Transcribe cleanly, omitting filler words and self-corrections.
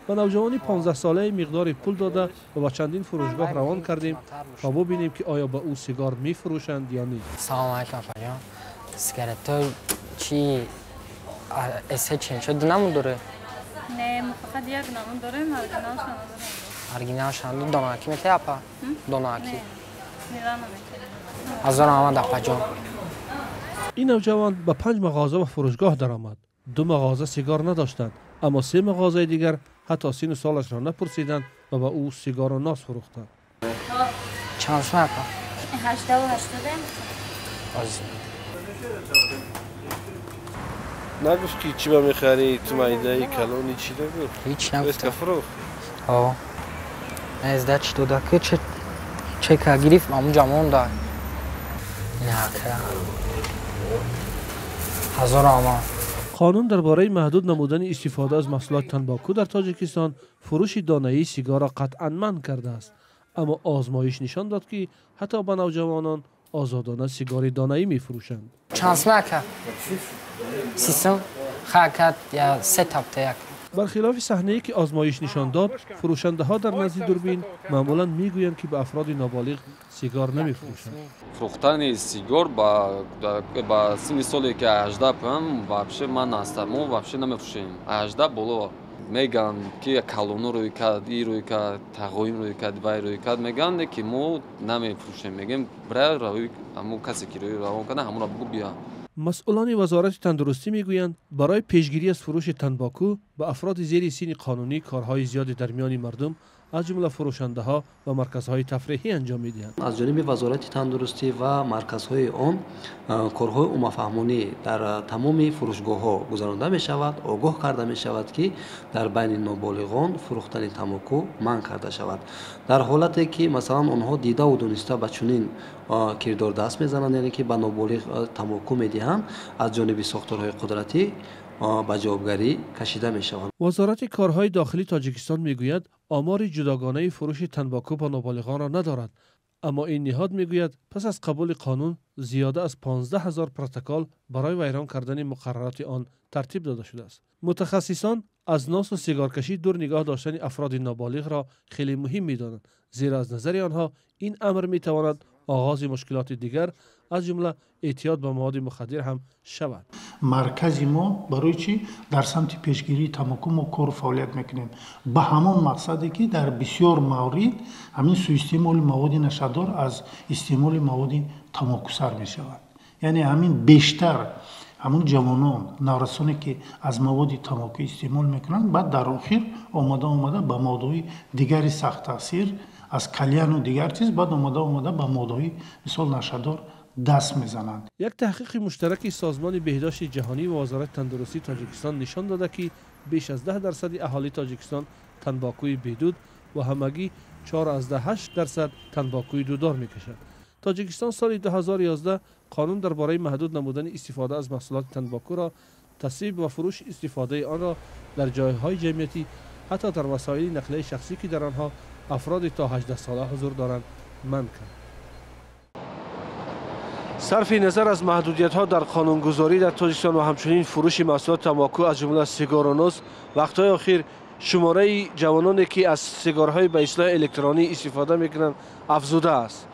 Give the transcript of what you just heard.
به نوجوانی 15 ساله مقدار پول داده و با چندین فروشگاه روان کردیم تا ببینیم که آیا به او سیگار می فروشند یا نیست. سلام علیکم فجان. سیگارت چی اسه چین شد نمون داره؟ نه فقط یک نمون داره، ارگینالش هم داناکی میته اپا؟ داناکی. نه میرم نمیکنم. هزار آمد اپا جان. این نوجوان به 5 مغازه و فروشگاه درآمد. 2 مغازه سیگار نداشتند، اما 3 مغازه دیگر حتی سن سالش را نپرسیدند و به او سیگار و ناز فروختند. چند سو اپا؟ 88 نگفت که چی با میخری تو مایده کلونی چی نگفت؟ هیچ نگفت. بس کفروخ؟ آه ازده چی داده که چه که گریف همون جامون دار نه که هزار آمد. قانون درباره محدود نمودن استفاده از محصولات تنباکو در تاجیکستان فروش دانه‌ای سیگار را قطعاً منع کرده است، اما آزمایش نشان داد که حتی به نوجوانان آزادانه سیگار دانه‌ای می‌فروشند. چند سمکه؟ سیستم خاکت یا 3 تابته یک. برخلاف صحنه‌ای که آزمایش نشان داد، فروشنده‌ها در نزد دوربین معمولاً میگویند که به افراد نابالغ سیگار نمی‌فروشند. فروختن سیگار با سن سالی که 18 پم вообще من هستم، ما вообще نمی‌فروشیم. 18 بالا میگن که کالونو روی کرد، ای روی کرد، تقویم روی کرد، وای روی کرد، میگن که ما نمی‌فروشیم. میگیم برای روی همون کسی که روی روان کنه همون را بگو بیا. مسئولان وزارت تندرستی میگویند برای پیشگیری از فروش تنباکو به افراد زیر سن قانونی کارهای زیادی در میان مردم از جمله فروشنده‌ها و مرکزهای تفریحی انجام می‌دهند. از جانب وزارت تندرستی و مرکزهای آن کارهای عمومی در تمام فروشگاه‌ها گذرانده می‌شود، آگاه کرده می‌شود که در بین نابالغان فروختن تنباکو منع کرده شود. در حالتی که مثلا آنها دیده و دانسته به چنین کردار دست می‌زنند، یعنی که به نابالغ تنباکو می‌دهند، از جانب ساختارهای قدرتی به جوابگری کشیده می‌شوند. وزارت کارهای داخلی تاجیکستان میگوید آمار جداگانه فروش تنباکو با نابالغان را ندارد، اما این نهاد میگوید پس از قبول قانون زیاده از 15,000 پروتکل برای ویران کردن مقررات آن ترتیب داده شده است. متخصصان از ناس و سیگارکشی دور نگاه داشتن افراد نابالغ را خیلی مهم می‌دانند، زیرا از نظر آنها این امر می‌تواند آغاز مشکلات دیگر از جمله اعتیاد به مواد مخدر هم شود. مرکز ما برای چی در سمت پیشگیری تنباکو ما کار فعالیت میکنیم به همان مقصدی که در بسیار موارد همین سوء استعمال مواد نشادار از استعمال مواد تنباکو سر میشود. یعنی همین بیشتر همون جوانان نارسانی که از مواد تنباکو استعمال میکنند بعد در آخر آمده به موادهای دیگری سخت تاثیر از کلیان و دیگر چیز بعد آمده به موادهای مثال نشادار دست میزنند. یک تحقیق مشترک سازمان بهداشت جهانی و وزارت تندرستی تاجیکستان نشان داده که بیش از 10% اهالی تاجیکستان تنباکوی بدود و همگی 4.8% تنباکوی دودار میکشند. تاجیکستان سال 2011 قانون درباره محدود نمودن استفاده از محصولات تنباکو را تصویب و فروش استفاده آن را در جایهای جمعیتی حتی در وسایل نقلیه شخصی که در آنها افراد تا 18 ساله حضور دارند منع کرد. صرف نظر از محدودیت‌ها در قانونگذاری در تاجیکستان و همچنین فروش محصولات تنباکو از جمله سیگار و نوز، وقت‌های اخیر شماره جوانانی که از سیگارهای به اصطلاح الکترونی استفاده می‌کنند افزوده است.